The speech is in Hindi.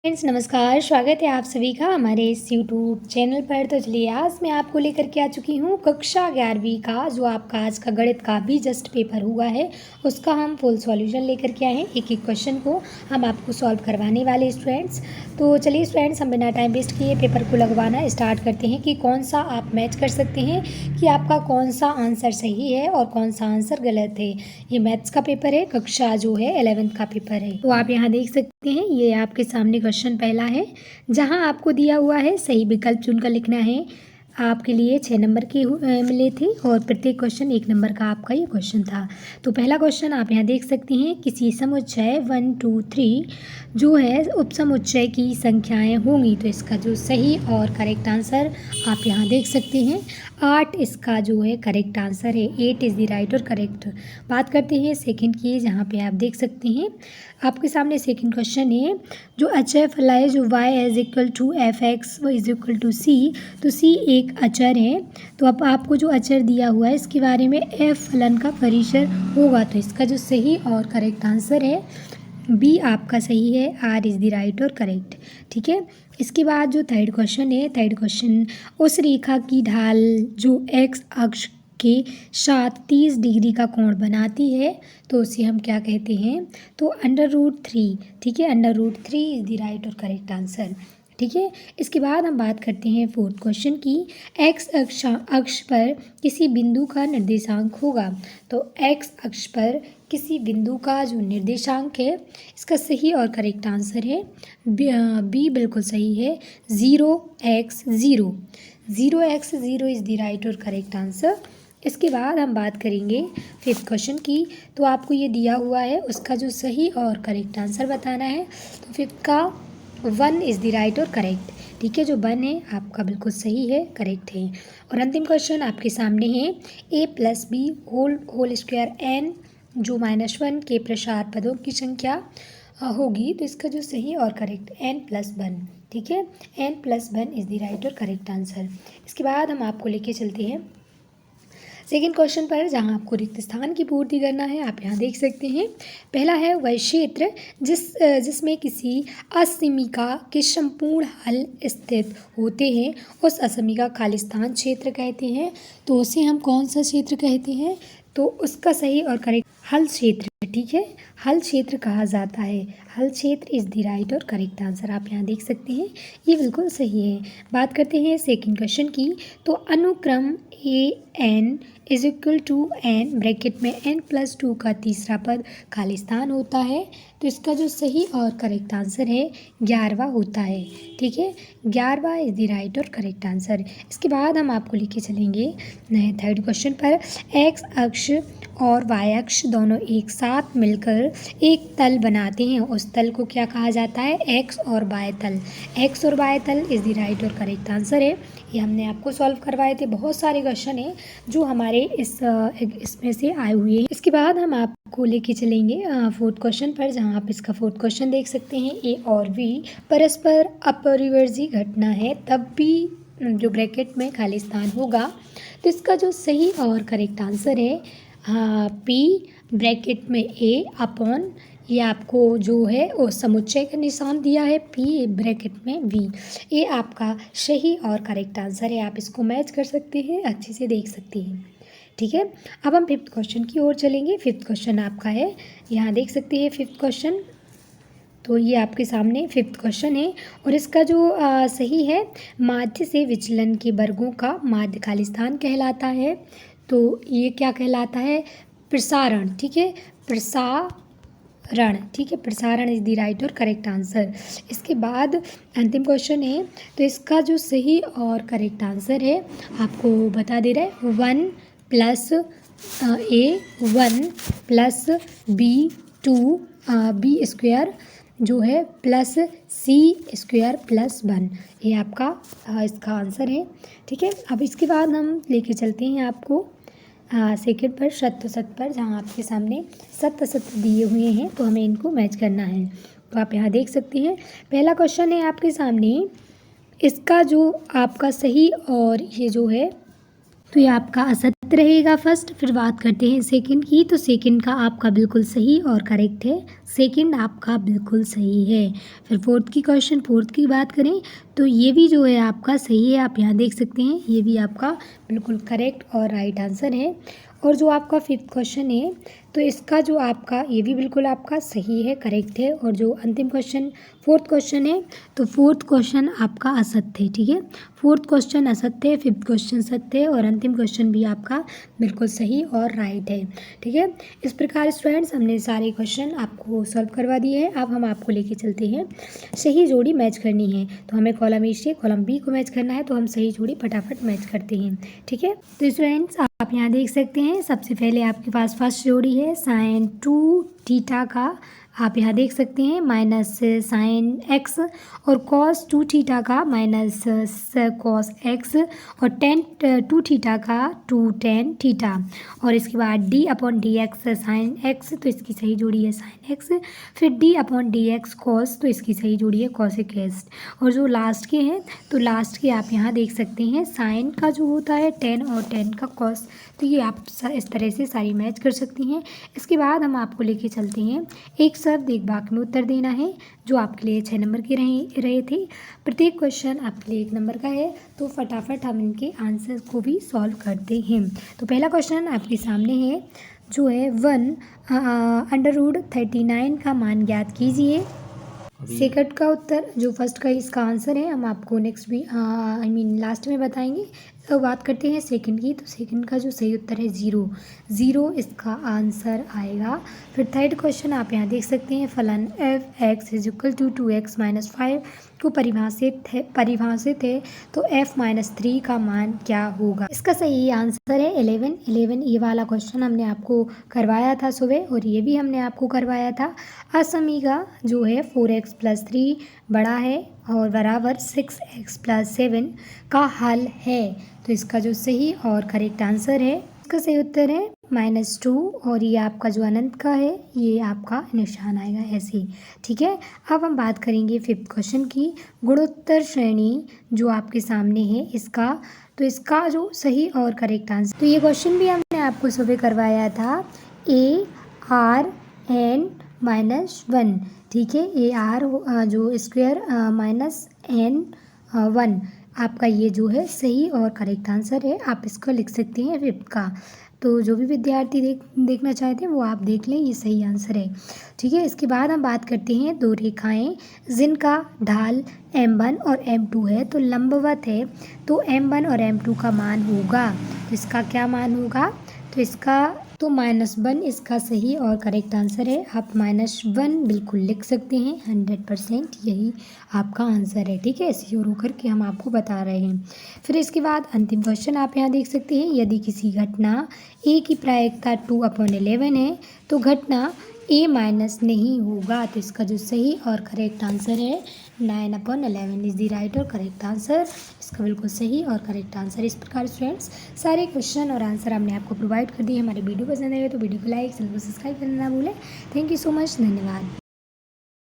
फ्रेंड्स नमस्कार, स्वागत है आप सभी का हमारे इस यूट्यूब चैनल पर। तो चलिए आज मैं आपको लेकर के आ चुकी हूँ कक्षा 11वीं का जो आपका आज का गणित का भी जस्ट पेपर हुआ है, उसका हम फुल सॉल्यूशन लेकर के आए हैं। एक एक क्वेश्चन को हम आपको सॉल्व करवाने वाले स्टूडेंट्स। तो चलिए स्टूडेंट्स, हम बिना टाइम वेस्ट किए पेपर को लगवाना स्टार्ट करते हैं कि कौन सा आप मैच कर सकते हैं कि आपका कौन सा आंसर सही है और कौन सा आंसर गलत है। ये मैथ्स का पेपर है, कक्षा जो है 11th का पेपर है। तो आप यहाँ देख सकते हैं, ये आपके सामने क्वेश्चन पहला है जहां आपको दिया हुआ है सही विकल्प चुनकर लिखना है। आपके लिए 6 नंबर के मिले थे और प्रत्येक क्वेश्चन 1 नंबर का आपका ये क्वेश्चन था। तो पहला क्वेश्चन आप यहाँ देख सकते हैं, किसी समुच्चय 1 2 3 जो है उपसमुच्चय की संख्याएं होंगी। तो इसका जो सही और करेक्ट आंसर आप यहाँ देख सकते हैं 8 इसका जो है करेक्ट आंसर है। 8 इज़ द राइट और करेक्ट। बात करते हैं सेकंड की, जहाँ पे आप देख सकते हैं आपके सामने सेकंड क्वेश्चन है, जो अचर फलाए जो y is equal to F X व इज इक्वल टू सी। तो c एक अचर है, तो अब आपको जो अचर दिया हुआ है इसके बारे में f फलन का परिसर होगा। तो इसका जो सही और करेक्ट आंसर है बी आपका सही है, आर इज़ द राइट और करेक्ट। ठीक है, इसके बाद जो थर्ड क्वेश्चन है, थर्ड क्वेश्चन उस रेखा की ढाल जो x अक्ष के साथ 30 डिग्री का कोण बनाती है, तो उसे हम क्या कहते हैं, तो √3। ठीक है, √3 इज़ द राइट और करेक्ट आंसर। ठीक है, इसके बाद हम बात करते हैं फोर्थ क्वेश्चन की, x अक्ष पर किसी बिंदु का निर्देशांक होगा। तो x अक्ष पर किसी बिंदु का जो निर्देशांक है, इसका सही और करेक्ट आंसर है बी बिल्कुल सही है, 0x0। 0x0 is the right और करेक्ट आंसर। इसके बाद हम बात करेंगे फिफ्थ क्वेश्चन की। तो आपको ये दिया हुआ है, उसका जो सही और करेक्ट आंसर बताना है। तो फिफ्थ का 1 इज़ द राइट और करेक्ट। ठीक है, जो 1 है आपका बिल्कुल सही है, करेक्ट है। और अंतिम क्वेश्चन आपके सामने है, a+b होल स्क्वायर n जो -1 के प्रसार पदों की संख्या होगी। तो इसका जो सही और करेक्ट n+1। ठीक है, n+1 इज़ द राइट और करेक्ट आंसर। इसके बाद हम आपको लेके चलते हैं सेकेंड क्वेश्चन पर, जहां आपको रिक्त स्थान की पूर्ति करना है। आप यहाँ देख सकते हैं, पहला है वह क्षेत्र जिसमें किसी असमीका के संपूर्ण हल स्थित होते हैं, उस असमीका खाली स्थान क्षेत्र कहते हैं। तो उसे हम कौन सा क्षेत्र कहते हैं, तो उसका सही और करेक्ट हल क्षेत्र। ठीक है, हल क्षेत्र कहा जाता है, हल क्षेत्र इज़ द राइट और करेक्ट आंसर। आप यहाँ देख सकते हैं, ये बिल्कुल सही है। बात करते हैं सेकंड क्वेश्चन की। तो अनुक्रम an is equal to n bracket में n+2 का तीसरा पद खाली स्थान होता है। तो इसका जो सही और करेक्ट आंसर है 11वां होता है। ठीक है, 11वां इज़ द राइट और करेक्ट आंसर। इसके बाद हम आपको लेके चलेंगे नए थर्ड क्वेश्चन पर, x अक्ष और y अक्ष दोनों एक साथ मिलकर एक तल बनाते हैं, उस तल को क्या कहा जाता है, x और y तल। x और y तल इज़ द राइट और करेक्ट आंसर है। ये हमने आपको सॉल्व करवाए थे, बहुत सारे क्वेश्चन हैं जो हमारे इसमें से आए हुए हैं। इसके बाद हम आपको लेके चलेंगे फोर्थ क्वेश्चन पर, जहां आप इसका फोर्थ क्वेश्चन देख सकते हैं, ए और बी परस्पर अपरिवर्ती घटना है, तब भी जो ब्रैकेट में खाली स्थान होगा। तो इसका जो सही और करेक्ट आंसर है पी ब्रैकेट में ए अपॉन, ये आपको जो है वो समुच्चय का निशान दिया है, पी ब्रैकेट में वी। ये आपका सही और करेक्ट आंसर है। आप इसको मैच कर सकते हैं, अच्छे से देख सकते हैं। ठीक है, अब हम फिफ्थ क्वेश्चन की ओर चलेंगे। फिफ्थ क्वेश्चन आपका है, यहाँ देख सकते हैं फिफ्थ क्वेश्चन। तो ये आपके सामने फिफ्थ क्वेश्चन है और इसका जो सही है, माध्य से विचलन के वर्गों का माध्य खाली स्थान कहलाता है। तो ये क्या कहलाता है, प्रसारण। ठीक है, प्रसारण। ठीक है, प्रसारण इज़ द राइट और करेक्ट आंसर। इसके बाद अंतिम क्वेश्चन है, तो इसका जो सही और करेक्ट आंसर है आपको बता दे रहा है, 1 + a 1 + b 2 b स्क्वायर जो है +c² +1। ये आपका इसका आंसर है। ठीक है, अब इसके बाद हम लेके चलते हैं आपको सेकेंड पर, शत पर, जहाँ आपके सामने शत दिए हुए हैं, तो हमें इनको मैच करना है। तो आप यहाँ देख सकते हैं, पहला क्वेश्चन है आपके सामने, इसका जो आपका सही और ये जो है तो ये आपका असत्य रहेगा फर्स्ट। फिर बात करते हैं सेकंड की, तो सेकंड का आपका बिल्कुल सही और करेक्ट है, सेकंड आपका बिल्कुल सही है। फिर फोर्थ की बात करें तो ये भी जो है आपका सही है, आप यहाँ देख सकते हैं, ये भी आपका बिल्कुल करेक्ट और राइट आंसर है। और जो आपका फिफ्थ क्वेश्चन है तो इसका जो आपका ये भी बिल्कुल आपका सही है, करेक्ट है। और जो अंतिम क्वेश्चन फोर्थ क्वेश्चन है तो फोर्थ क्वेश्चन आपका असत्य है, ठीक है। फोर्थ क्वेश्चन असत्य है, फिफ्थ क्वेश्चन सत्य है और अंतिम क्वेश्चन भी आपका बिल्कुल सही और राइट है, ठीक है। इस प्रकार स्टूडेंट्स हमने सारे क्वेश्चन आपको सॉल्व करवा दिए हैं। अब हम आपको लेके चलते हैं, सही जोड़ी मैच करनी है तो हमें कॉलम ए से कॉलम बी को मैच करना है, तो हम सही जोड़ी फटाफट मैच करते हैं, ठीक है। तो स्टूडेंट्स आप यहाँ देख सकते हैं, सबसे पहले आपके पास फर्स्ट जोड़ी है साइन 2 थीटा का, आप यहाँ देख सकते हैं माइनस साइन एक्स, और कॉस 2 थीटा का माइनस कॉस एक्स, और टेन 2 थीटा का 2 टेन थीटा, और इसके बाद D upon D x sine x, तो इसकी सही जोड़ी है साइन एक्स। फिर D upon D x cos, तो इसकी सही जोड़ी है कॉसिक एक्स। और जो लास्ट के हैं तो लास्ट के आप यहाँ देख सकते हैं, साइन का जो होता है टेन और टेन का कॉस, तो ये आप इस तरह से सारी मैच कर सकती हैं। इसके बाद हम आपको लेके चलते हैं, एक शब्द एक वाक्य में उत्तर देना है, जो आपके लिए 6 नंबर के रहे थे। प्रत्येक क्वेश्चन आपके लिए 1 नंबर का है, तो फटाफट हम इनके आंसर को भी सॉल्व करते हैं। तो पहला क्वेश्चन आपके सामने है, जो है 1/√39 का मान ज्ञात कीजिए। सेकंड का उत्तर जो फर्स्ट का इसका आंसर है, हम आपको नेक्स्ट भी लास्ट में बताएंगे। तो बात करते हैं सेकंड की, तो सेकंड का जो सही उत्तर है 0 इसका आंसर आएगा। फिर थर्ड क्वेश्चन आप यहाँ देख सकते हैं, फलन f(x) = 2x - 5 को परिभाषित है तो f-3 का मान क्या होगा। इसका सही आंसर है 11। ये वाला क्वेश्चन हमने आपको करवाया था सुबह, और ये भी हमने आपको करवाया था। असमीका जो है 4x + 3 बड़ा है और बराबर 6x + 7 का हल है, तो इसका जो सही और करेक्ट आंसर है, इसका सही उत्तर है -2, और ये आपका जो अनंत का है ये आपका निशान आएगा ऐसे ही, ठीक है। अब हम बात करेंगे फिफ्थ क्वेश्चन की, गुणोत्तर श्रेणी जो आपके सामने है इसका, तो इसका जो सही और करेक्ट आंसर, तो ये क्वेश्चन भी हमने आपको सुबह करवाया था, ARN-1, ठीक है, AR जो स्क्वायर -N1 आपका ये जो है सही और करेक्ट आंसर है, आप इसको लिख सकते हैं फिफ्थ का। तो जो भी विद्यार्थी देखना चाहते हैं वो आप देख लें, ये सही आंसर है, ठीक है। इसके बाद हम बात करते हैं दो रेखाएं जिनका ढाल M1 और M2 है, तो लंबवत है, तो M1 और M2 का मान होगा, तो इसका क्या मान होगा, तो इसका तो -1 इसका सही और करेक्ट आंसर है, आप -1 बिल्कुल लिख सकते हैं, 100% यही आपका आंसर है, ठीक है। श्योर होकर के हम आपको बता रहे हैं। फिर इसके बाद अंतिम क्वेश्चन आप यहाँ देख सकते हैं, यदि किसी घटना A की प्रायिकता 2/11 है तो घटना A माइनस नहीं होगा, तो इसका जो सही और करेक्ट आंसर है 9/11 इज़ द राइट और करेक्ट आंसर, इसका बिल्कुल सही और करेक्ट आंसर। इस प्रकार स्टूडेंट्स सारे क्वेश्चन और आंसर हमने आपको प्रोवाइड कर दिए। हमारी वीडियो पसंद आए तो वीडियो को लाइक, चैनल को सब्सक्राइब करना ना भूलें। थैंक यू सो मच, धन्यवाद।